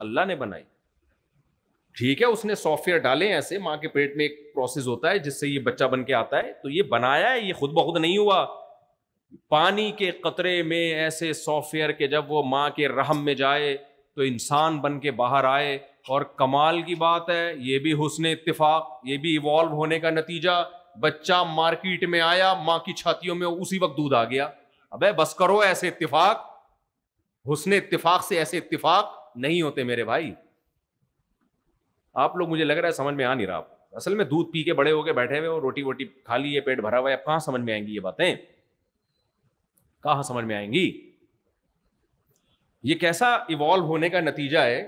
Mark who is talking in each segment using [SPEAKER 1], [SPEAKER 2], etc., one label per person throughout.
[SPEAKER 1] اللہ نے بنائی. ٹھیک ہے اس نے سافٹ ویئر ڈالے ایسے, ماں کے پیٹ میں ایک پروسیس ہوتا ہے جس سے یہ بچہ بن کے آتا ہے, تو یہ بنایا ہے, یہ خود بخود نہیں ہوا. پانی کے قطرے میں ایسے سافٹ ویئر کہ جب وہ ماں کے رحم میں جائے تو انسان بن کے باہر آئے. اور کمال کی بات ہے یہ بھی حسن اتفاق, یہ بھی ایوالو ہونے کا نتیجہ. بچہ مارکیٹ میں آیا, ماں کی چھاتیوں میں اسی وقت دودھ آ گیا. ابے بس کرو, ایسے اتفاق, حسن اتفاق سے ایسے اتفاق نہیں ہوتے میرے بھائی. آپ لوگ مجھے لگ رہا ہے سمجھ میں آ نہیں رہا. اصل میں دودھ پی کے بڑے ہو کے بیٹھے ہوئے, اور روٹی ووٹی کھا لی ہے, پیٹ بھرا ہوا ہے, اب کہاں سمجھ میں آئیں گی یہ باتیں, کہاں سمجھ میں آئیں گی. یہ کیسا ایوالو ہونے کا نتیجہ ہے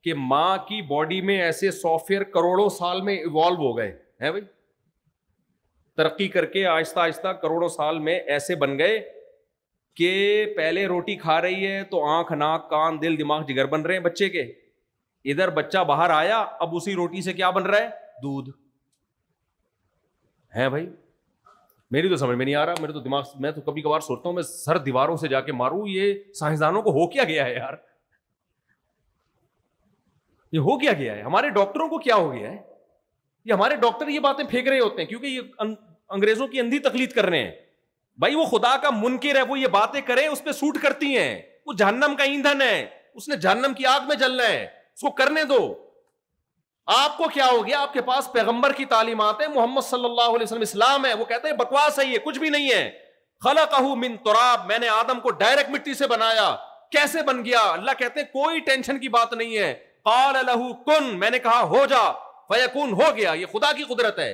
[SPEAKER 1] کہ ماں کی باڈی میں ایسے سافٹ ویئر کروڑوں سال میں ایوالو ہو گئے ہیں بھائی, ترقی کر کے آہستہ آہستہ کروڑوں سال میں ایسے بن گئے کہ پہلے روٹی کھا رہی ہے تو آنکھ, ناک, کان, دل, دماغ, جگر بن رہے ہیں بچے کے. ادھر بچہ باہر آیا, اب اسی روٹی سے کیا بن رہا ہے, دودھ ہے بھائی. میری تو سمجھ میں نہیں آ رہا, میرے تو دماغ, میں تو کبھی کبھار سوچتا ہوں میں سر دیواروں سے جا کے ماروں, یہ سائنسدانوں کو ہو کیا گیا ہے یار, یہ ہو کیا گیا ہے, ہمارے ڈاکٹروں کو کیا ہو گیا ہے. یہ ہمارے ڈاکٹر یہ باتیں پھینک رہے ہوتے ہیں کیونکہ یہ انگریزوں کی اندھی تقلید کر رہے ہیں. بھائی وہ خدا کا منکر ہے, وہ یہ باتیں کریں اس پہ سوٹ کرتی ہیں, وہ جہنم کا ایندھن ہے, اس نے جہنم کی آگ میں جلنا ہے, اس کو کرنے دو. آپ کو کیا ہو گیا, آپ کے پاس پیغمبر کی تعلیمات ہیں, محمد صلی اللہ علیہ وسلم اسلام ہے, وہ کہتے ہیں بکواس ہے, یہ کچھ بھی نہیں ہے. خلقہ من تراب, میں نے آدم کو ڈائریکٹ مٹی سے بنایا. کیسے بن گیا, اللہ کہتے ہیں کوئی ٹینشن کی بات نہیں ہے. قال لہ کن, میں نے کہا ہو جا, فیکون, ہو گیا. یہ خدا کی قدرت ہے.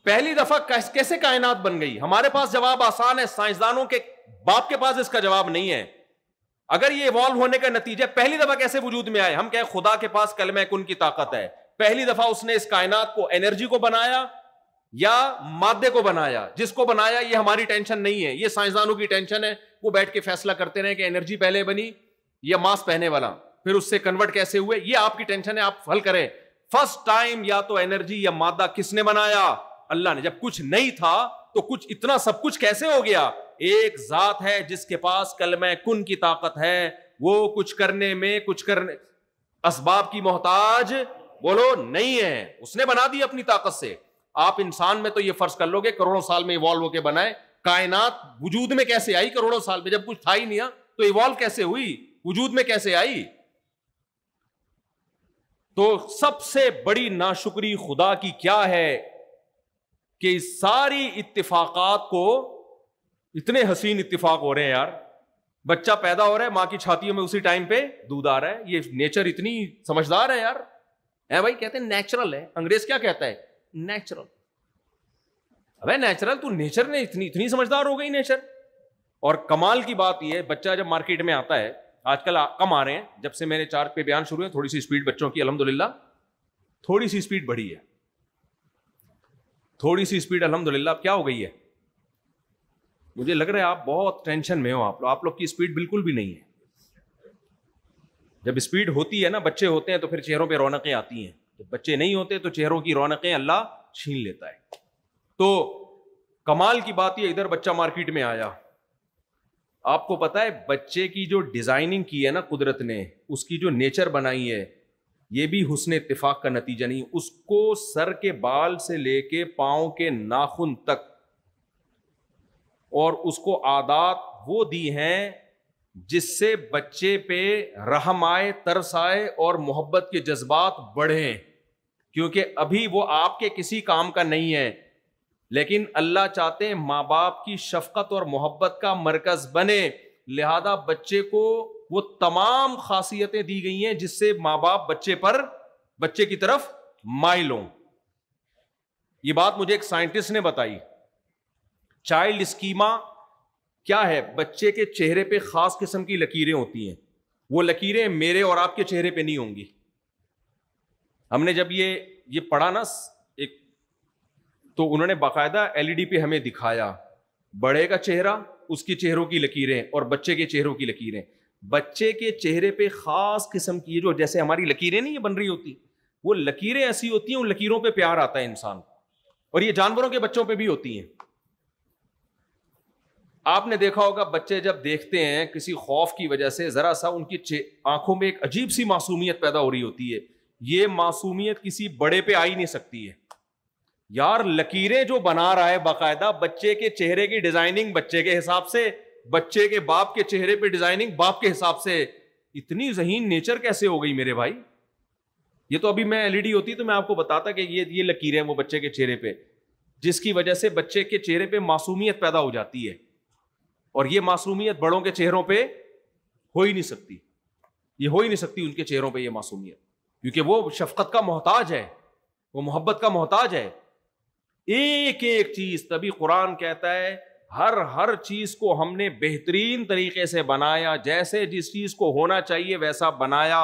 [SPEAKER 1] پہلی دفعہ کیسے کائنات بن گئی, ہمارے پاس جواب آسان ہے, سائنسدانوں کے باپ کے پاس اس کا جواب نہیں ہے. اگر یہ ایوالو ہونے کا نتیجہ پہلی دفعہ کیسے وجود میں آئے, ہم کہیں خدا کے پاس کلمہ کن کی طاقت ہے. پہلی دفعہ اس نے اس کائنات کو انرجی کو بنایا یا مادے کو بنایا, جس کو بنایا یہ ہماری ٹینشن نہیں ہے, یہ سائنسدانوں کی ٹینشن ہے. وہ بیٹھ کے فیصلہ کرتے رہے کہ انرجی پہلے بنی یا ماس پہنے والا, پھر اس سے کنورٹ کیسے ہوئے, یہ آپ کی ٹینشن ہے, آپ حل کریں. فرسٹ ٹائم یا تو انرجی یا مادہ کس نے بنایا, اللہ نے. جب کچھ نہیں تھا تو کچھ اتنا سب کچھ کیسے ہو گیا. ایک ذات ہے جس کے پاس کلمہ کن کی طاقت ہے, وہ کچھ کرنے میں کچھ کرنے اسباب کی محتاج بولو نہیں ہے, اس نے بنا دی اپنی طاقت سے. آپ انسان میں تو یہ فرض کر لو گے کروڑوں سال میں ایوالو ہو کے بنائے, کائنات وجود میں کیسے آئی کروڑوں سال میں, جب کچھ تھا ہی نہیں تو ایوالو کیسے ہوئی, وجود میں کیسے آئی. تو سب سے بڑی ناشکری خدا کی کیا ہے کہ ساری اتفاقات کو, اتنے حسین اتفاق ہو رہے ہیں یار, بچہ پیدا ہو رہا ہے, ماں کی چھاتیوں میں اسی ٹائم پہ دودھ آ رہا ہے. یہ نیچر اتنی سمجھدار ہے یار, ہے بھائی, کہتے ہیں نیچرل ہے. انگریز کیا کہتا ہے, نیچرل. ابے نیچرل, تو نیچر نے اتنی سمجھدار ہو گئی نیچر. اور کمال کی بات یہ ہے, بچہ جب مارکیٹ میں آتا ہے, آج کل کم آ رہے ہیں, جب سے میرے چارج پہ بیان شروع ہے تھوڑی سی اسپیڈ بچوں کی الحمدللہ تھوڑی سی اسپیڈ بڑھی ہے, تھوڑی سی اسپیڈ الحمدللہ. اب کیا ہو گئی ہے, مجھے لگ رہا ہے آپ بہت ٹینشن میں ہو, آپ لوگ کی اسپیڈ بالکل بھی نہیں ہے. جب اسپیڈ ہوتی ہے نا, بچے ہوتے ہیں تو پھر چہروں پہ رونقیں آتی ہیں, جب بچے نہیں ہوتے تو چہروں کی رونقیں اللہ چھین لیتا ہے. تو کمال کی بات یہ, ادھر بچہ مارکیٹ میں آیا, آپ کو پتا ہے بچے کی جو ڈیزائننگ کی ہے نا قدرت نے, اس کی جو نیچر بنائی ہے, یہ بھی حسن اتفاق کا نتیجہ نہیں. اس کو سر کے بال سے لے کے پاؤں کے ناخن تک, اور اس کو عادات وہ دی ہیں جس سے بچے پہ رحم آئے, ترس آئے اور محبت کے جذبات بڑھیں. کیونکہ ابھی وہ آپ کے کسی کام کا نہیں ہے, لیکن اللہ چاہتے ہیں ماں باپ کی شفقت اور محبت کا مرکز بنے. لہذا بچے کو وہ تمام خاصیتیں دی گئی ہیں جس سے ماں باپ بچے کی طرف مائل ہوں. یہ بات مجھے ایک سائنٹسٹ نے بتائی. چائلڈ اسکیما کیا ہے, بچے کے چہرے پہ خاص قسم کی لکیریں ہوتی ہیں, وہ لکیریں میرے اور آپ کے چہرے پہ نہیں ہوں گی. ہم نے جب یہ پڑھا نا ایک, تو انہوں نے باقاعدہ LED پہ ہمیں دکھایا بڑے کا چہرہ, اس کی چہروں کی لکیریں اور بچے کے چہروں کی لکیریں. بچے کے چہرے پہ خاص قسم کی, جو جیسے ہماری لکیریں نہیں بن رہی ہوتی, وہ لکیریں ایسی ہوتی ہیں, ان لکیروں پہ پیار آتا ہے انسان. اور یہ جانوروں کے بچوں پہ بھی ہوتی ہیں. آپ نے دیکھا ہوگا بچے جب دیکھتے ہیں کسی خوف کی وجہ سے ذرا سا ان کی آنکھوں میں ایک عجیب سی معصومیت پیدا ہو رہی ہوتی ہے. یہ معصومیت کسی بڑے پہ آ ہی نہیں سکتی ہے یار. لکیریں جو بنا رہا ہے باقاعدہ بچے کے چہرے کی ڈیزائننگ بچے کے حساب سے, بچے کے باپ کے چہرے پہ ڈیزائننگ باپ کے حساب سے, اتنی ذہین نیچر کیسے ہو گئی میرے بھائی. یہ تو ابھی میں LED ہوتی تو میں آپ کو بتاتا کہ یہ لکیریں وہ بچے کے چہرے پہ, جس کی وجہ سے بچے کے چہرے پہ معصومیت پیدا ہو جاتی ہے. اور یہ معصومیت بڑوں کے چہروں پہ ہو ہی نہیں سکتی, یہ ہو ہی نہیں سکتی ان کے چہروں پہ یہ معصومیت, کیونکہ وہ شفقت کا محتاج ہے, وہ محبت کا محتاج ہے. ایک ایک چیز, تبھی قرآن کہتا ہے ہر چیز کو ہم نے بہترین طریقے سے بنایا, جیسے جس چیز کو ہونا چاہیے ویسا بنایا,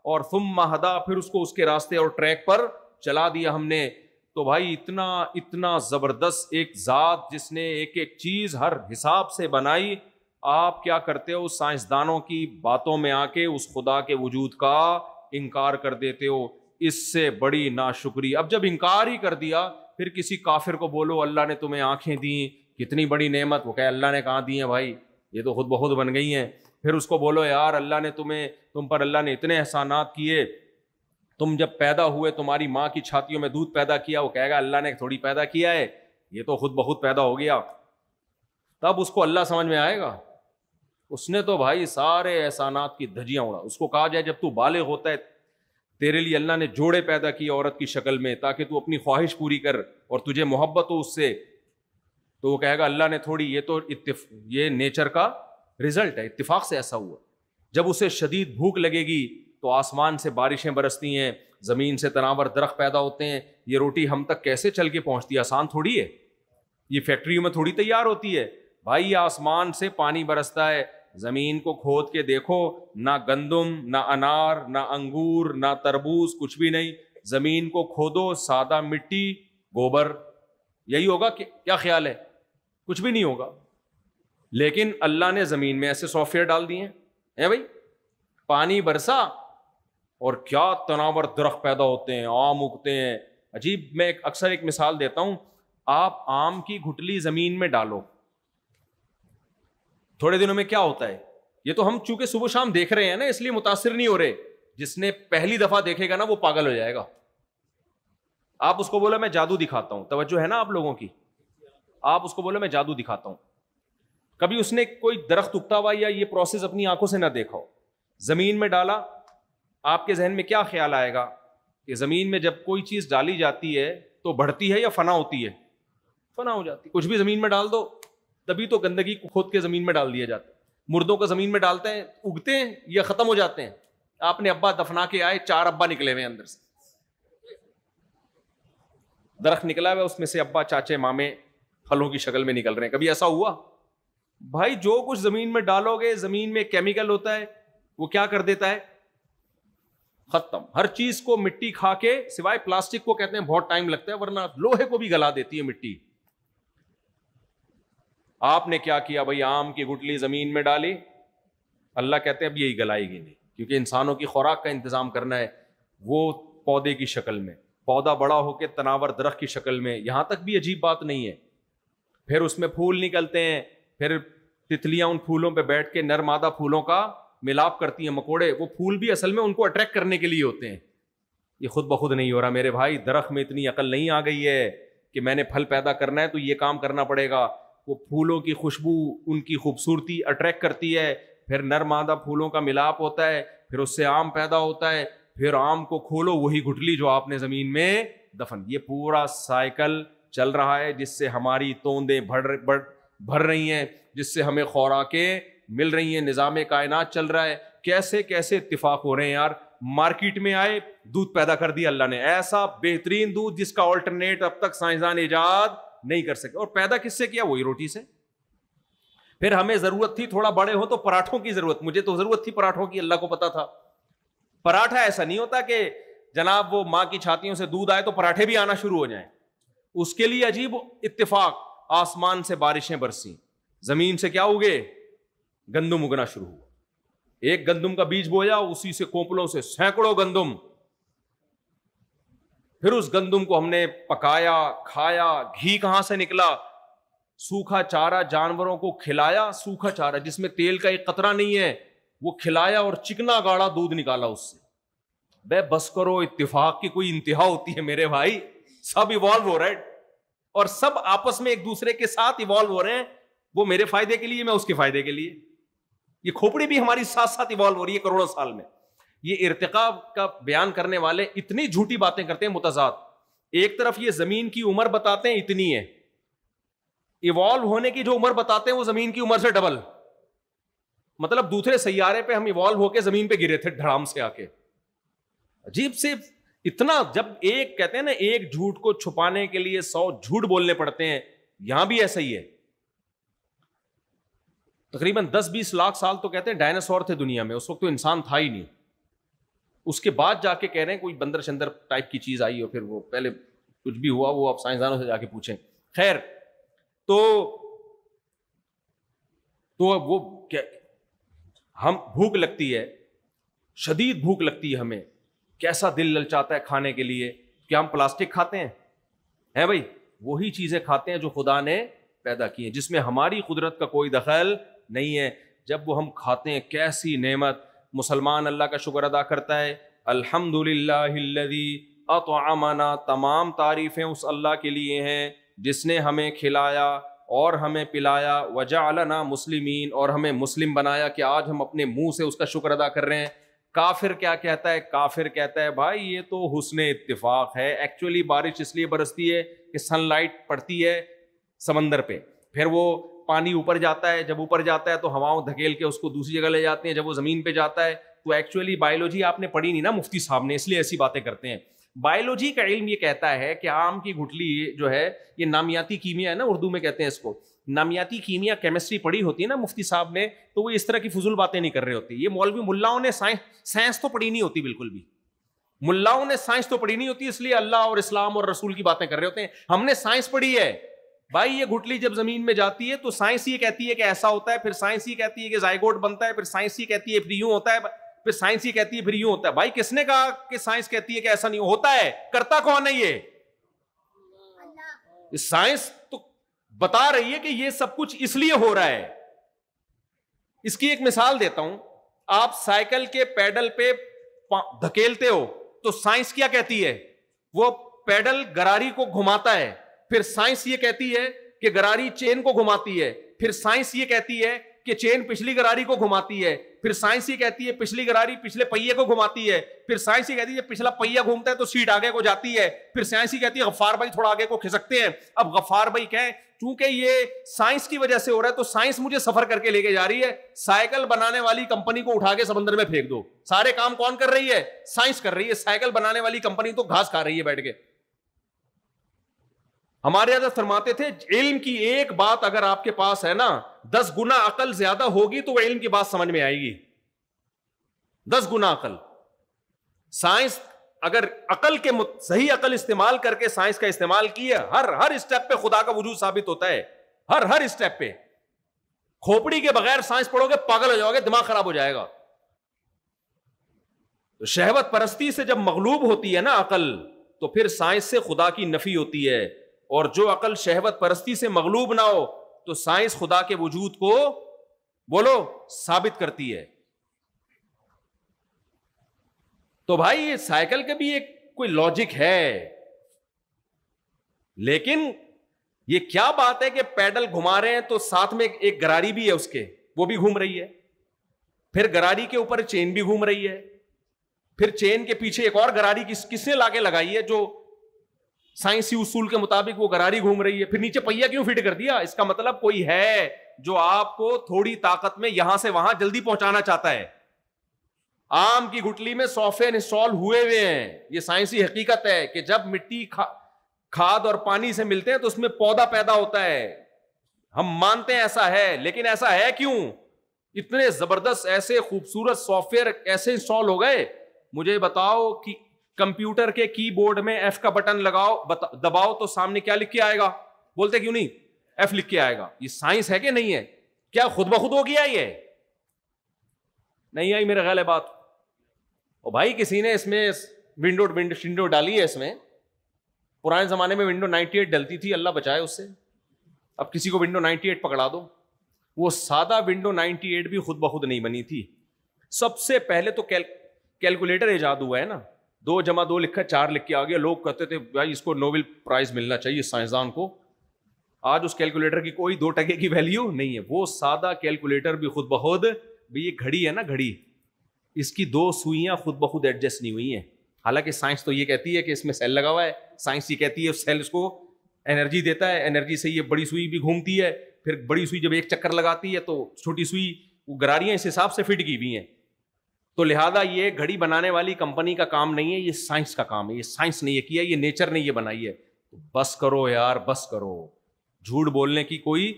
[SPEAKER 1] اور ثم ہدا, پھر اس کو اس کے راستے اور ٹریک پر چلا دیا ہم نے. تو بھائی اتنا زبردست ایک ذات جس نے ایک ایک چیز ہر حساب سے بنائی, آپ کیا کرتے ہو سائنسدانوں کی باتوں میں آ کے اس خدا کے وجود کا انکار کر دیتے ہو. اس سے بڑی ناشکری. اب جب انکار ہی کر دیا پھر کسی کافر کو بولو اللہ نے تمہیں آنکھیں دیں, کتنی بڑی نعمت, وہ کہے اللہ نے کہاں دی ہیں بھائی, یہ تو خود بخود بن گئی ہیں. پھر اس کو بولو یار اللہ نے تم پر اللہ نے اتنے احسانات کیے, تم جب پیدا ہوئے تمہاری ماں کی چھاتیوں میں دودھ پیدا کیا, وہ کہے گا اللہ نے تھوڑی پیدا کیا ہے, یہ تو خود بخود پیدا ہو گیا. تب اس کو اللہ سمجھ میں آئے گا. اس نے تو بھائی سارے احسانات کی دھجیاں اڑا. اس کو کہا جائے جب تو بالغ ہوتا ہے تیرے لیے اللہ نے جوڑے پیدا کیے عورت کی شکل میں تاکہ تو اپنی خواہش پوری کر اور تجھے محبت ہو اس سے, تو وہ کہے گا اللہ نے تھوڑی, یہ تو یہ نیچر کا رزلٹ ہے, اتفاق سے ایسا ہوا. جب اسے شدید بھوک لگے گی تو آسمان سے بارشیں برستی ہیں, زمین سے تناور درخت پیدا ہوتے ہیں. یہ روٹی ہم تک کیسے چل کے پہنچتی ہے, آسان تھوڑی ہے, یہ فیکٹریوں میں تھوڑی تیار ہوتی ہے بھائی. یہ آسمان سے پانی برستا ہے, زمین کو کھود کے دیکھو, نہ گندم نہ انار نہ انگور نہ تربوز, کچھ بھی نہیں. زمین کو کھودو, سادہ مٹی گوبر, یہی ہوگا. کیا خیال ہے, کچھ بھی نہیں ہوگا. لیکن اللہ نے زمین میں ایسے سافٹ ویئر ڈال دیے ہیں بھائی, پانی برسا اور کیا تناور درخت پیدا ہوتے ہیں, آم اگتے ہیں. عجیب. میں اکثر ایک مثال دیتا ہوں, آپ آم کی گھٹلی زمین میں ڈالو, تھوڑے دنوں میں کیا ہوتا ہے, یہ تو ہم چونکہ صبح شام دیکھ رہے ہیں نا اس لیے متاثر نہیں ہو رہے. جس نے پہلی دفعہ دیکھے گا نا وہ پاگل ہو جائے گا. آپ اس کو بولو میں جادو دکھاتا ہوں, توجہ ہے نا آپ لوگوں کی, آپ اس کو بولو میں جادو دکھاتا ہوں. کبھی اس نے کوئی درخت اگتا ہوا یا یہ پروسیس اپنی آنکھوں سے نہ دیکھا ہو, زمین میں ڈالا, آپ کے ذہن میں کیا خیال آئے گا کہ زمین میں جب کوئی چیز ڈالی جاتی ہے تو بڑھتی ہے یا فنا ہوتی ہے؟ فنا ہو جاتی. کچھ بھی زمین میں ڈال دو, تبھی تو گندگی کو کھود کے زمین میں ڈال دیا جاتا ہے. مردوں کو زمین میں ڈالتے ہیں, اگتے ہیں یا ختم ہو جاتے ہیں. آپ نے ابا دفنا کے آئے, 4 ابا نکلے ہوئے اندر سے, درخت نکلا ہوا اس میں سے ابا چاچے مامے پھلوں کی شکل میں نکل رہے ہیں. کبھی ایسا ہوا بھائی؟ جو کچھ زمین میں ڈالو گے, زمین میں کیمیکل ہوتا ہے, وہ کیا کر دیتا ہے, ختم. ہر چیز کو مٹی کھا کے, سوائے پلاسٹک کو کہتے ہیں بہت ٹائم لگتا ہے, ورنہ لوہے کو بھی گلا دیتی ہے مٹی. آپ نے کیا کیا بھائی, آم کی گٹلی زمین میں ڈالی, اللہ کہتے ہیں اب یہی گلائے گی نہیں, کیونکہ انسانوں کی خوراک کا انتظام کرنا ہے. وہ پودے کی شکل میں, پودا بڑا ہو کے تناور درخت کی شکل میں, یہاں تک بھی عجیب بات نہیں ہے. پھر اس میں پھول نکلتے ہیں, پھر تتلیاں ان پھولوں پہ بیٹھ کے نر مادہ پھولوں کا ملاپ کرتی ہیں. مکوڑے, وہ پھول بھی اصل میں ان کو اٹریکٹ کرنے کے لیے ہوتے ہیں. یہ خود بخود نہیں ہو رہا میرے بھائی. درخت میں اتنی عقل نہیں آ گئی ہے کہ میں نے پھل پیدا کرنا ہے تو یہ کام کرنا پڑے گا. وہ پھولوں کی خوشبو, ان کی خوبصورتی اٹریکٹ کرتی ہے, پھر نر مادہ پھولوں کا ملاپ ہوتا ہے, پھر اس سے آم پیدا ہوتا ہے, پھر آم کو کھولو, وہی گٹلی جو آپ نے زمین میں دفن. یہ پورا سائیکل چل رہا ہے جس سے ہماری توندیں بھر رہی ہیں, جس سے ہمیں خوراکیں مل رہی ہیں, نظام کائنات چل رہا ہے. کیسے کیسے اتفاق ہو رہے ہیں یار. مارکیٹ میں آئے, دودھ پیدا کر دیا اللہ نے, ایسا بہترین دودھ جس کا آلٹرنیٹ اب تک سائنسدان ایجاد نہیں کر سکے. اور پیدا کس سے کیا؟ وہی روٹی سے. پھر ہمیں ضرورت تھی تھوڑا بڑے ہو تو پراٹھوں کی ضرورت, مجھے تو ضرورت تھی پراٹھوں کی, اللہ کو پتا تھا. پراٹھا ایسا نہیں ہوتا کہ جناب وہ ماں کی چھاتیوں سے دودھ آئے تو پراٹھے بھی آنا شروع ہو جائیں. اس کے لیے عجیب اتفاق, آسمان سے بارشیں برسی, زمین سے کیا اگے, گندم اگنا شروع ہوا. ایک گندم کا بیج بویا, اسی سے کونپلوں سے سینکڑوں گندم. پھر اس گندم کو ہم نے پکایا, کھایا, گھی کہاں سے نکلا, سوکھا چارہ جانوروں کو کھلایا, سوکھا چارہ جس میں تیل کا ایک قطرہ نہیں ہے, وہ کھلایا اور چکنا گاڑا دودھ نکالا اس سے. بے بس کرو, اتفاق کی کوئی انتہا ہوتی ہے میرے بھائی؟ سب ایوالو ہو رہے ہیں اور سب آپس میں ایک دوسرے کے ساتھ ایوالو ہو رہے ہیں, وہ میرے فائدے کے لیے, میں اس کے فائدے کے لیے. یہ کھوپڑی بھی ہماری ساتھ ساتھ ایوالو ہو رہی ہے کروڑوں سال میں. یہ ارتقاء کا بیان کرنے والے اتنی جھوٹی باتیں کرتے ہیں متضاد. ایک طرف یہ زمین کی عمر بتاتے ہیں اتنی ہے, ایوالو ہونے کی جو عمر بتاتے ہیں وہ زمین کی عمر سے ڈبل. مطلب دوسرے سیارے پہ ہم ایوالو ہو کے زمین پہ گرے تھے دھڑام سے آ کے. عجیب سے اتنا, جب ایک کہتے ہیں نا ایک جھوٹ کو چھپانے کے لیے 100 جھوٹ بولنے پڑتے ہیں, یہاں بھی ایسا ہی ہے. تقریباً 10-20 لاکھ سال تو کہتے ہیں ڈائناسور تھے دنیا میں, اس وقت تو انسان تھا ہی نہیں. اس کے بعد جا کے کہہ رہے ہیں کوئی بندر شندر ٹائپ کی چیز آئی ہو, پھر وہ پہلے کچھ بھی ہوا وہ آپ سائنسدانوں سے جا کے پوچھیں. خیر, تو وہ کیا, ہم بھوک لگتی ہے, شدید بھوک لگتی ہے ہمیں, کیسا دل للچاتا ہے کھانے کے لیے. کیا ہم پلاسٹک کھاتے ہیں بھائی؟ وہی چیزیں کھاتے ہیں جو خدا نے پیدا کی ہیں, جس میں ہماری قدرت کا کوئی دخل نہیں ہے. جب وہ ہم کھاتے ہیں کیسی نعمت. مسلمان اللہ کا شکر ادا کرتا ہے, الحمدللہ الذی اطعمنا, تمام تعریفیں اس اللہ کے لیے ہیں جس نے ہمیں کھلایا اور ہمیں پلایا, وجعلنا مسلمین, اور ہمیں مسلم بنایا کہ آج ہم اپنے منہ سے اس کا شکر ادا کر رہے ہیں. کافر کیا کہتا ہے؟ کافر کہتا ہے بھائی یہ تو حسن اتفاق ہے, ایکچولی بارش اس لیے برستی ہے کہ سن لائٹ پڑتی ہے سمندر پہ, پھر وہ پانی اوپر جاتا ہے, جب اوپر جاتا ہے تو ہواؤں دھکیل کے اس کو دوسری جگہ لے جاتے ہیں, جب وہ زمین پہ جاتا ہے تو ایکچولی بایولوجی آپ نے پڑھی نہیں نا مفتی صاحب نے, اس لیے ایسی باتیں کرتے ہیں. بایولوجی کا علم یہ کہتا ہے کہ آم کی گٹھلی جو ہے یہ نامیاتی کیمیا ہے نا, اردو میں کہتے ہیں اس کو نامیاتی کیمیا, کیمسٹری پڑھی ہوتی ہے نا مفتی صاحب نے, تو وہ اس طرح کی فضول باتیں نہیں کر رہے ہوتے. یہ مولوی ملاؤں نے سائنس تو پڑھی نہیں ہوتی بالکل بھی, ملاؤں نے سائنس تو پڑھی نہیں ہوتی, اس لیے اللہ اور اسلام اور رسول کی باتیں کر رہے ہوتے ہیں. ہم نے سائنس پڑھی ہے بھائی. یہ گٹھلی جب زمین میں جاتی ہے تو سائنس یہ کہتی ہے کہ ایسا ہوتا ہے, پھر سائنس یہ کہتی ہے کہ زائگوٹ بنتا ہے, پھر سائنس یہ کہتی ہے پھر یوں ہوتا ہے, پھر سائنس یہ کہتی ہے پھر یوں ہوتا ہے. بھائی کس نے کہا کہ سائنس کہتی ہے کہ ایسا نہیں ہوتا ہے؟ کرتا کون ہے یہ سائنس تو بتا رہی ہے کہ یہ سب کچھ اس لیے ہو رہا ہے. اس کی ایک مثال دیتا ہوں. آپ سائیکل کے پیڈل پہ دھکیلتے ہو تو سائنس کیا کہتی ہے؟ وہ پیڈل گراری کو گھماتا ہے. پھر سائنس یہ کہتی ہے کہ گراری چین کو گھماتی ہے. پھر سائنس یہ کہتی ہے کہ چین پچھلی گراری کو گھماتی ہے. پھر سائنس یہ کہتی ہے پچھلی گراری پچھلے پہیے کو گھماتی ہے. پھر سائنس یہ کہتی ہے پچھلا پہیہ گھومتا ہے تو سیٹ آگے کو جاتی ہے. پھر سائنس یہ کہتی ہے غفار بھائی تھوڑا آگے کو کھسکتے ہیں. اب غفار بھائی کہیں چونکہ یہ سائنس کی وجہ سے ہو رہا ہے تو سائنس مجھے سفر کر کے لے کے جا رہی ہے. سائیکل بنانے والی کمپنی کو اٹھا کے سمندر میں پھینک دو, سارے کام کون کر رہی ہے؟ سائنس کر رہی ہے. سائیکل بنانے والی کمپنی تو گھاس کھا رہی ہے بیٹھ کے. ہمارے حضرت فرماتے تھے علم کی ایک بات اگر آپ کے پاس ہے نا 10 گنا عقل زیادہ ہوگی تو وہ علم کی بات سمجھ میں آئے گی. 10 گنا عقل. سائنس اگر عقل کے صحیح عقل استعمال کر کے سائنس کا استعمال کیا, ہر اسٹیپ پہ خدا کا وجود ثابت ہوتا ہے. ہر اسٹیپ پہ. کھوپڑی کے بغیر سائنس پڑھو گے پاگل ہو جاؤ گے, دماغ خراب ہو جائے گا. تو شہوت پرستی سے جب مغلوب ہوتی ہے نا عقل تو پھر سائنس سے خدا کی نفی ہوتی ہے. اور جو عقل شہوت پرستی سے مغلوب نہ ہو تو سائنس خدا کے وجود کو بولو ثابت کرتی ہے. تو بھائی یہ سائیکل کے بھی ایک کوئی لاجک ہے, لیکن یہ کیا بات ہے کہ پیڈل گھما رہے ہیں تو ساتھ میں ایک گراری بھی ہے اس کے, وہ بھی گھوم رہی ہے. پھر گراری کے اوپر چین بھی گھوم رہی ہے. پھر چین کے پیچھے ایک اور گراری کس نے لا کے لگائی ہے جو سائنسی اصول کے مطابق وہ گراری گھوم رہی ہے. پھر نیچے پہیا کیوں فٹ کر دیا؟ اس کا مطلب کوئی ہے جو آپ کو تھوڑی طاقت میں یہاں سے وہاں جلدی پہنچانا چاہتا ہے. آم کی گٹلی میں سافٹ ویئر انسٹال ہوئے ہیں. یہ سائنسی حقیقت ہے کہ جب مٹی کھاد اور پانی سے ملتے ہیں تو اس میں پودا پیدا ہوتا ہے. ہم مانتے ہیں ایسا ہے, لیکن ایسا ہے کیوں؟ اتنے زبردست ایسے خوبصورت سافٹ ویئر ایسے انسٹال ہو گئے. مجھے بتاؤ کہ کمپیوٹر کے کی بورڈ میں ایف کا بٹن لگاؤ دباؤ تو سامنے کیا لکھ کے آئے گا؟ بولتے کیوں نہیں؟ ایف لکھ کے آئے گا. یہ سائنس ہے کہ نہیں ہے؟ کیا خود بخود ہو گیا؟ یہ نہیں آئی میرے خیال ہے بات. اور بھائی کسی نے اس میں ونڈو ڈالی ہے. اس میں پرانے زمانے میں ونڈو 98 ڈلتی تھی, اللہ بچائے اس سے. اب کسی کو ونڈو 98 پکڑا دو, وہ سادہ ونڈو 98 بھی خود بخود نہیں بنی تھی. سب سے پہلے تو کیلکولیٹر ایجاد ہوا ہے نا, 2 + 2 لکھا 4 لکھ کے آ گیا. لوگ کہتے تھے بھائی اس کو نوبل پرائز ملنا چاہیے سائنسدان کو. آج اس کیلکولیٹر کی کوئی 2 ٹکے کی ویلیو نہیں ہے. وہ سادہ کیلکولیٹر بھی خود بخود, یہ گھڑی ہے نا گھڑی, اس کی 2 سوئیاں خود بخود ایڈجسٹ نہیں ہوئی ہیں. حالانکہ سائنس تو یہ کہتی ہے کہ اس میں سیل لگا ہوا ہے, سائنس یہ کہتی ہے سیل اس کو انرجی دیتا ہے, انرجی سے یہ بڑی سوئی بھی گھومتی ہے, پھر بڑی سوئی جب ایک چکر لگاتی ہے تو چھوٹی سوئی, وہ گراریاں اس حساب سے فٹ کی ہوئی ہیں. تو لہذا یہ گھڑی بنانے والی کمپنی کا کام نہیں ہے, یہ سائنس کا کام ہے. یہ سائنس نے یہ کیا, یہ نیچر نے یہ بنائی ہے. بس کرو یار, بس کرو. جھوٹ بولنے کی کوئی,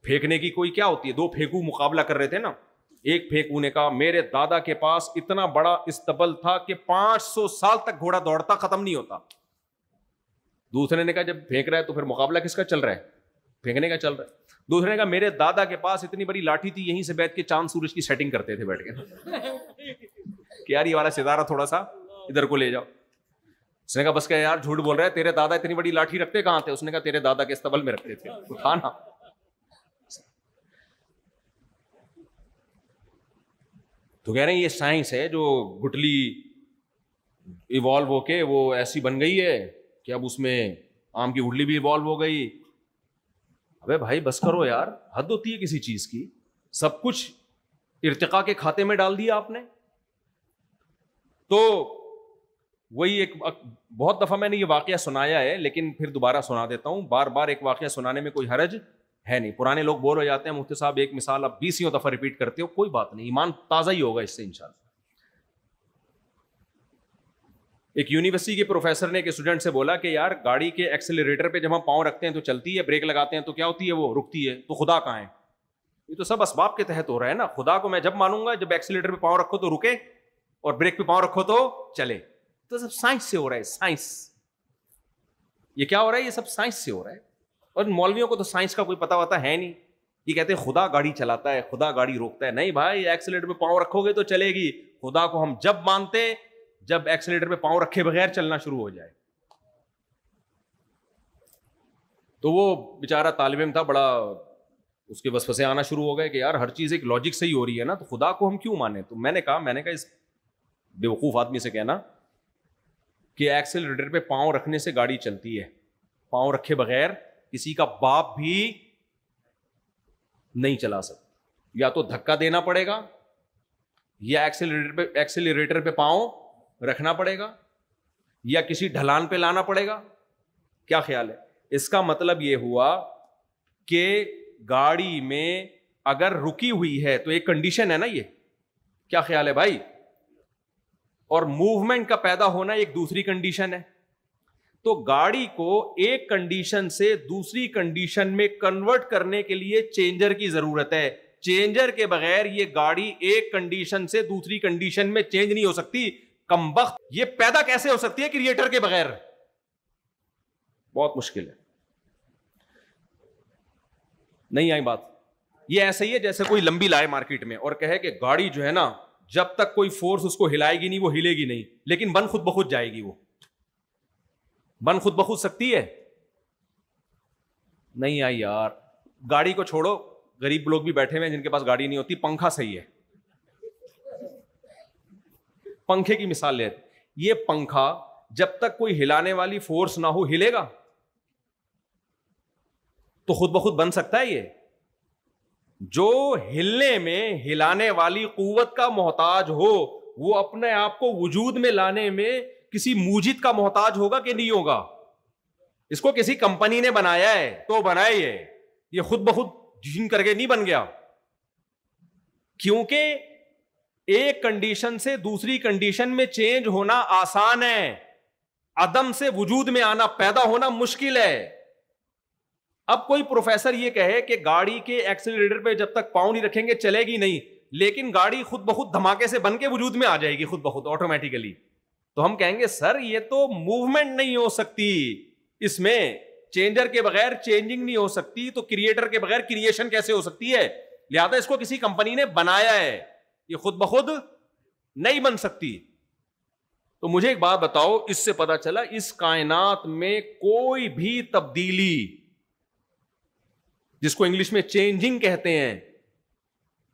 [SPEAKER 1] پھینکنے کی کوئی کیا ہوتی ہے. 2 پھینکو مقابلہ کر رہے تھے نا, ایک پھینکو نے کہا میرے دادا کے پاس اتنا بڑا استبل تھا کہ 500 سال تک گھوڑا دوڑتا, ختم نہیں ہوتا. دوسرے نے کہا جب پھینک رہا ہے تو پھر مقابلہ کس کا چل رہا ہے, پھینکنے کا چل رہا ہے. دوسرے نے کہا میرے دادا کے پاس اتنی بڑی لاٹھی تھی, یہیں سے بیٹھ کے چاند سورج کی سیٹنگ کرتے تھے بیٹھ کے, کہ یار یہ والا ستارہ تھوڑا سا ادھر کو لے جاؤ. اس نے کہا بس کہ یار جھوٹ بول رہا ہے, تیرے دادا اتنی بڑی لاٹھی رکھتے کہاں تھے؟ اس نے کہا تیرے دادا کے استبل میں رکھتے تھے. تھا نا. تو کہہ رہے ہیں یہ سائنس ہے جو گٹلی ایوالو ہو کے وہ ایسی بن گئی ہے کہ اب اس میں آم کی گٹلی بھی ایوالو ہو گئی. ابے بھائی بس کرو یار, حد ہوتی ہے کسی چیز کی. سب کچھ ارتقاء کے کھاتے میں ڈال دیا آپ نے. تو وہی ایک, بہت دفعہ میں نے یہ واقعہ سنایا ہے لیکن پھر دوبارہ سنا دیتا ہوں. بار بار ایک واقعہ سنانے میں کوئی حرج ہے نہیں. پرانے لوگ بور ہو جاتے ہیں, مفتی صاحب ایک مثال آپ 20 دفعہ ریپیٹ کرتے ہو, کوئی بات نہیں, ایمان تازہ ہی ہوگا اس سے انشاءاللہ. ایک یونیورسٹی کے پروفیسر نے ایک اسٹوڈنٹ سے بولا کہ یار گاڑی کے ایکسیلریٹر پہ جب ہم پاؤں رکھتے ہیں تو چلتی ہے, بریک لگاتے ہیں تو کیا ہوتی ہے, وہ رکتی ہے. تو خدا کہاں ہے؟ یہ تو سب اسباب کے تحت ہو رہا ہے نا. خدا کو میں جب مانوں گا جب ایکسیلریٹر پہ پاؤں رکھو تو رکے اور بریک پہ پاؤں رکھو تو چلے. تو سب سائنس سے ہو رہا ہے, سائنس. یہ کیا ہو رہا ہے؟ یہ سب سائنس سے ہو رہا ہے. اور مولویوں کو تو سائنس کا کوئی پتہ وتا ہے نہیں. یہ کہتے ہیں خدا گاڑی چلاتا ہے, خدا گاڑی روکتا ہے. نہیں بھائی, ایکسیلریٹر پہ پاؤں رکھو گے تو چلے گی. خدا کو ہم جب مانتے جب ایکسیلریٹر پہ پاؤں رکھے بغیر چلنا شروع ہو جائے. تو وہ بیچارہ طالب علم تھا, بڑا اس کے وسوسے آنا شروع ہو گئے کہ یار ہر چیز ایک لاجک سے ہی ہو رہی ہے نا, تو خدا کو ہم کیوں مانیں. تو میں نے کہا اس بیوقوف آدمی سے کہنا کہ ایکسیلریٹر پہ پاؤں رکھنے سے گاڑی چلتی ہے, پاؤں رکھے بغیر کسی کا باپ بھی نہیں چلا سکتا. یا تو دھکا دینا پڑے گا یا ایکسیلریٹر پہ پاؤں رکھنا پڑے گا یا کسی ڈھلان پہ لانا پڑے گا. کیا خیال ہے؟ اس کا مطلب یہ ہوا کہ گاڑی میں اگر رکی ہوئی ہے تو ایک کنڈیشن ہے نا, یہ کیا خیال ہے بھائی؟ اور موومنٹ کا پیدا ہونا ایک دوسری کنڈیشن ہے. تو گاڑی کو ایک کنڈیشن سے دوسری کنڈیشن میں کنورٹ کرنے کے لیے چینجر کی ضرورت ہے. چینجر کے بغیر یہ گاڑی ایک کنڈیشن سے دوسری کنڈیشن میں چینج نہیں ہو سکتی. کمبخت, یہ پیدا کیسے ہو سکتی ہے کریٹر کے بغیر؟ بہت مشکل ہے. نہیں آئی بات؟ یہ ایسا ہی ہے جیسے کوئی لمبی لائے مارکیٹ میں اور کہے کہ گاڑی جو ہے نا جب تک کوئی فورس اس کو ہلائے گی نہیں وہ ہلے گی نہیں, لیکن بن خود بخود جائے گی. وہ بن خود بخود سکتی ہے؟ نہیں آئی یار. گاڑی کو چھوڑو, غریب لوگ بھی بیٹھے ہوئے ہیں جن کے پاس گاڑی نہیں ہوتی, پنکھا صحیح ہے. پنکھے کی مثال لے, یہ پنکھا جب تک کوئی ہلانے والی فورس نہ ہو ہلے گا تو خود بخود بن سکتا ہے. یہ جو ہلنے میں ہلانے والی قوت کا محتاج ہو وہ اپنے آپ کو وجود میں لانے میں کسی موجد کا محتاج ہوگا کہ نہیں ہوگا؟ اس کو کسی کمپنی نے بنایا ہے تو بنایا ہے, یہ خود بخود جن کر کے نہیں بن گیا. کیونکہ ایک کنڈیشن سے دوسری کنڈیشن میں چینج ہونا آسان ہے, عدم سے وجود میں آنا, پیدا ہونا مشکل ہے. اب کوئی پروفیسر یہ کہے کہ گاڑی کے ایکسیلریٹر پہ جب تک پاؤں نہیں رکھیں گے چلے گی نہیں, لیکن گاڑی خود بخود دھماکے سے بن کے وجود میں آ جائے گی خود بخود آٹومیٹیکلی, تو ہم کہیں گے سر یہ تو موومنٹ نہیں ہو سکتی, اس میں چینجر کے بغیر چینجنگ نہیں ہو سکتی, تو کریٹر کے بغیر کریشن کیسے ہو سکتی ہے؟ لہذا اس کو کسی کمپنی نے بنایا ہے, یہ خود بخود نہیں بن سکتی. تو مجھے ایک بات بتاؤ, اس سے پتا چلا اس کائنات میں کوئی بھی تبدیلی جس کو انگلش میں چینجنگ کہتے ہیں،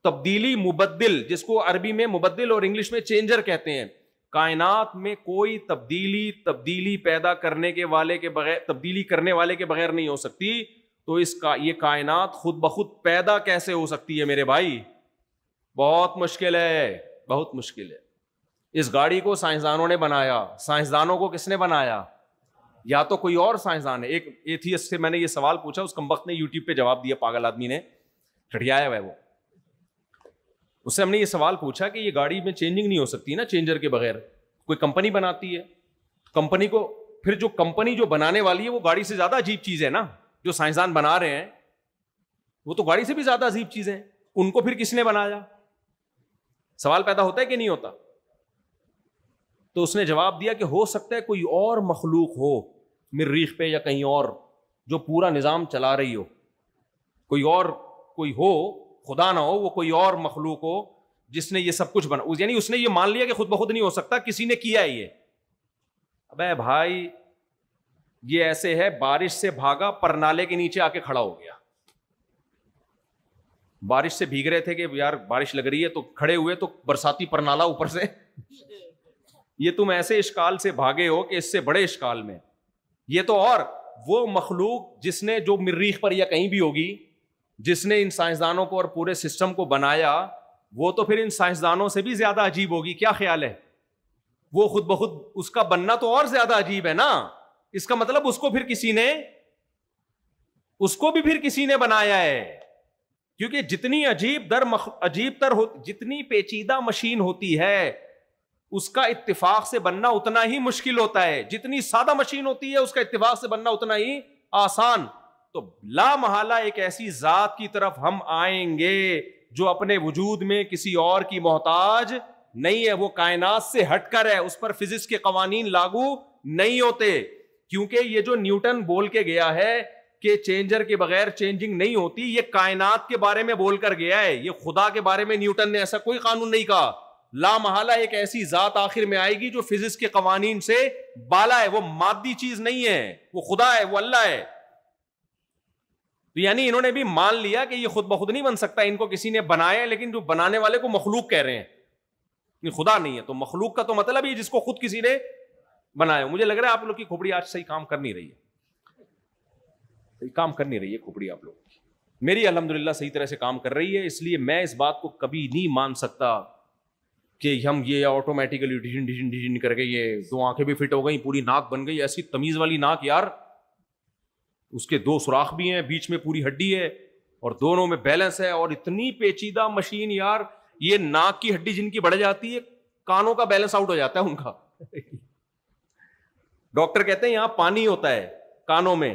[SPEAKER 1] تبدیلی، مبدل، جس کو عربی میں مبدل اور انگلش میں چینجر کہتے ہیں. کائنات میں کوئی تبدیلی پیدا کرنے کے والے کے بغیر، تبدیلی کرنے والے کے بغیر نہیں ہو سکتی. تو اس کا یہ کائنات خود بخود پیدا کیسے ہو سکتی ہے میرے بھائی؟ بہت مشکل ہے، بہت مشکل ہے. اس گاڑی کو سائنسدانوں نے بنایا. سائنسدانوں کو کس نے بنایا؟ یا تو کوئی اور سائنسدان ہے. ایک ایتھیسٹ سے میں نے یہ سوال پوچھا، اس کمبخت نے یوٹیوب پہ جواب دیا، پاگل آدمی نے، ٹھٹیایا ہوا ہے وہ. اس سے ہم نے یہ سوال پوچھا کہ یہ گاڑی میں چینجنگ نہیں ہو سکتی نا چینجر کے بغیر؟ کوئی کمپنی بناتی ہے، کمپنی کو پھر جو کمپنی جو بنانے والی ہے وہ گاڑی سے زیادہ عجیب چیز ہے نا. جو سائنسدان بنا رہے ہیں وہ تو گاڑی سے بھی زیادہ عجیب چیزیں ہیں. ان کو پھر کس نے بنایا؟ سوال پیدا ہوتا ہے کہ نہیں ہوتا؟ تو اس نے جواب دیا کہ ہو سکتا ہے کوئی اور مخلوق ہو مریخ پہ یا کہیں اور جو پورا نظام چلا رہی ہو. کوئی ہو، خدا نہ ہو، وہ کوئی اور مخلوق ہو جس نے یہ سب کچھ بنا. یعنی اس نے یہ مان لیا کہ خود بخود نہیں ہو سکتا، کسی نے کیا ہے یہ. ابے بھائی یہ ایسے ہے، بارش سے بھاگا، پرنالے کے نیچے آ کے کھڑا ہو گیا. بارش سے بھیگ رہے تھے کہ یار بارش لگ رہی ہے، تو کھڑے ہوئے تو برساتی پرنالا اوپر سے. یہ تم ایسے اشکال سے بھاگے ہو کہ اس سے بڑے اشکال میں. یہ تو اور وہ مخلوق جس نے، جو مریخ پر یا کہیں بھی ہوگی، جس نے ان سائنسدانوں کو اور پورے سسٹم کو بنایا، وہ تو پھر ان سائنسدانوں سے بھی زیادہ عجیب ہوگی. کیا خیال ہے؟ وہ خود بخود اس کا بننا تو اور زیادہ عجیب ہے نا. اس کا مطلب اس کو بھی پھر کسی نے بنایا ہے. کیونکہ جتنی جتنی پیچیدہ مشین ہوتی ہے اس کا اتفاق سے بننا اتنا ہی مشکل ہوتا ہے. جتنی سادہ مشین ہوتی ہے اس کا اتفاق سے بننا اتنا ہی آسان. تو لا محالہ ایک ایسی ذات کی طرف ہم آئیں گے جو اپنے وجود میں کسی اور کی محتاج نہیں ہے. وہ کائنات سے ہٹ کر ہے، اس پر فزکس کے قوانین لاگو نہیں ہوتے. کیونکہ یہ جو نیوٹن بول کے گیا ہے کہ چینجر کے بغیر چینجنگ نہیں ہوتی، یہ کائنات کے بارے میں بول کر گیا ہے. یہ خدا کے بارے میں نیوٹن نے ایسا کوئی قانون نہیں کہا. لا محالہ ایک ایسی ذات آخر میں آئے گی جو فزکس کے قوانین سے بالا ہے. وہ مادی چیز نہیں ہے، وہ خدا ہے، وہ اللہ ہے. تو یعنی انہوں نے بھی مان لیا کہ یہ خود بخود نہیں بن سکتا، ان کو کسی نے بنایا. لیکن جو بنانے والے کو مخلوق کہہ رہے ہیں، یہ خدا نہیں ہے. تو مخلوق کا تو مطلب ہی جس کو خود کسی نے بنایا. مجھے لگ رہا ہے آپ لوگ کی کھوپڑی آج صحیح کام کر نہیں رہی ہے، کام کر نہیں رہی ہے کھوپڑی آپ لوگ کی. میری الحمدللہ صحیح طرح سے کام کر رہی ہے. اس لیے میں اس بات کو کبھی نہیں مان سکتا کہ ہم یہ آٹومیٹیکلی ڈیزن کر کے یہ 2 آنکھیں بھی فٹ ہو گئی، پوری ناک بن گئی. ایسی تمیز والی ناک یار، اس کے 2 سوراخ بھی ہیں، بیچ میں پوری ہڈی ہے اور دونوں میں بیلنس ہے. اور اتنی پیچیدہ مشین یار، یہ ناک کی ہڈی جن کی بڑھ جاتی ہے، کانوں کا بیلنس آؤٹ ہو جاتا ہے ان کا. ڈاکٹر کہتے ہیں یہاں پانی ہوتا ہے کانوں میں،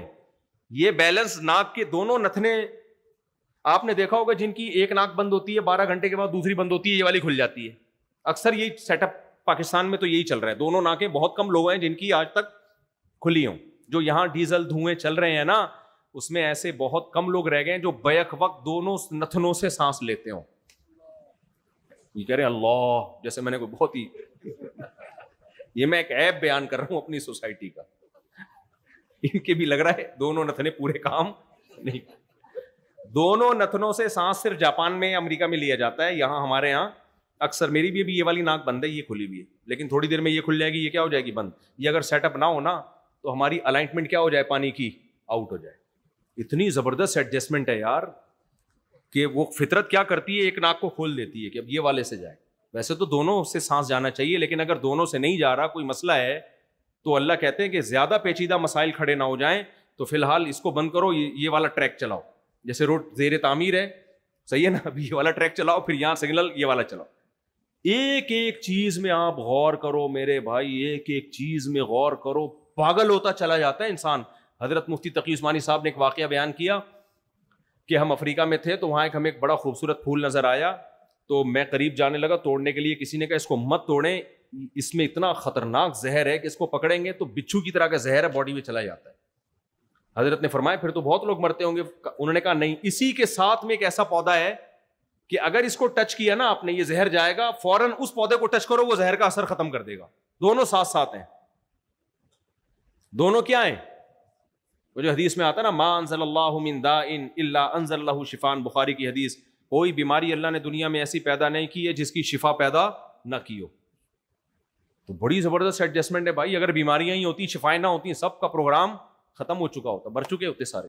[SPEAKER 1] یہ بیلنس ناک کے دونوں نتنے. آپ نے دیکھا ہوگا جن کی ایک ناک بند ہوتی ہے 12 گھنٹے کے بعد دوسری بند ہوتی ہے، یہ والی کھل جاتی ہے. اکثر یہی سیٹ اپ پاکستان میں تو یہی چل رہا ہے. دونوں ناکیں، بہت کم لوگ ہیں جن کی آج تک کھلی ہوں. جو یہاں ڈیزل دھوئیں چل رہے ہیں نا، اس میں ایسے بہت کم لوگ رہ گئے ہیں جو بیک وقت دونوں نتنوں سے سانس لیتے ہوں. یہ کہہ رہے ہیں اللہ، جیسے میں نے کوئی بہت ہی یہ میں ایک عیب بیان کر رہا ہوں اپنی سوسائٹی کا. ان کے بھی لگ رہا ہے دونوں نتنے پورے کام نہیں. دونوں نتنوں سے سانس صرف جاپان میں، امریکہ میں لیا جاتا ہے. یہاں ہمارے یہاں اکثر، میری بھی یہ والی ناک بند ہے، یہ کھلی بھی ہے، لیکن تھوڑی دیر میں یہ کھل جائے گی. یہ کیا ہو جائے گی؟ بند. یہ اگر سیٹ اپ نہ ہو نا تو ہماری الائنمنٹ کیا ہو جائے؟ پانی کی آؤٹ ہو جائے. اتنی زبردست ایڈجسٹمنٹ ہے یار کہ وہ فطرت کیا کرتی ہے، ایک ناک کو کھول دیتی ہے کہ اب یہ والے سے جائے. ویسے تو دونوں سے سانس جانا چاہیے، لیکن اگر دونوں سے نہیں جا رہا، کوئی مسئلہ ہے، تو اللہ کہتے ہیں کہ زیادہ پیچیدہ مسائل کھڑے نہ ہو جائیں تو فی الحال اس کو بند کرو، یہ والا ٹریک چلاؤ. جیسے روڈ زیر تعمیر ہے، صحیح ہے نا، ابھی یہ والا ٹریک چلاؤ، پھر یہاں سگنل یہ والا چلاؤ. ایک ایک چیز میں آپ غور کرو میرے بھائی، ایک ایک چیز میں غور کرو. پاگل ہوتا چلا جاتا ہے انسان. حضرت مفتی تقی عثمانی صاحب نے ایک واقعہ بیان کیا کہ ہم افریقہ میں تھے تو وہاں ہمیں ایک بڑا خوبصورت پھول نظر آیا. تو میں قریب جانے لگا توڑنے کے لیے. کسی نے کہا اس کو مت توڑیں، اس میں اتنا خطرناک زہر ہے کہ اس کو پکڑیں گے تو بچھو کی طرح کا زہر ہے، باڈی میں چلا جاتا ہے. حضرت نے فرمایا پھر تو بہت لوگ مرتے ہوں گے. انہوں نے کہا نہیں، اسی کے ساتھ میں ایک ایسا پودا ہے کہ اگر اس کو ٹچ کیا نا آپ نے، یہ زہر جائے گا، فوراً اس پودے کو ٹچ کرو، وہ زہر کا اثر ختم کر دے گا. دونوں ساتھ ساتھ ہیں. دونوں کیا ہیں؟ وہ جو حدیث میں آتا نا ما انزل اللہ من داء الا انزل له شفاء، بخاری کی حدیث، کوئی بیماری اللہ نے دنیا میں ایسی پیدا نہیں کی ہے جس کی شفا پیدا نہ کی ہو. تو بڑی زبردست ایڈجسٹمنٹ ہے بھائی. اگر بیماریاں ہی ہوتی، شفائیں نہ ہوتی، سب کا پروگرام ختم ہو چکا ہوتا، مر چکے ہوتے سارے.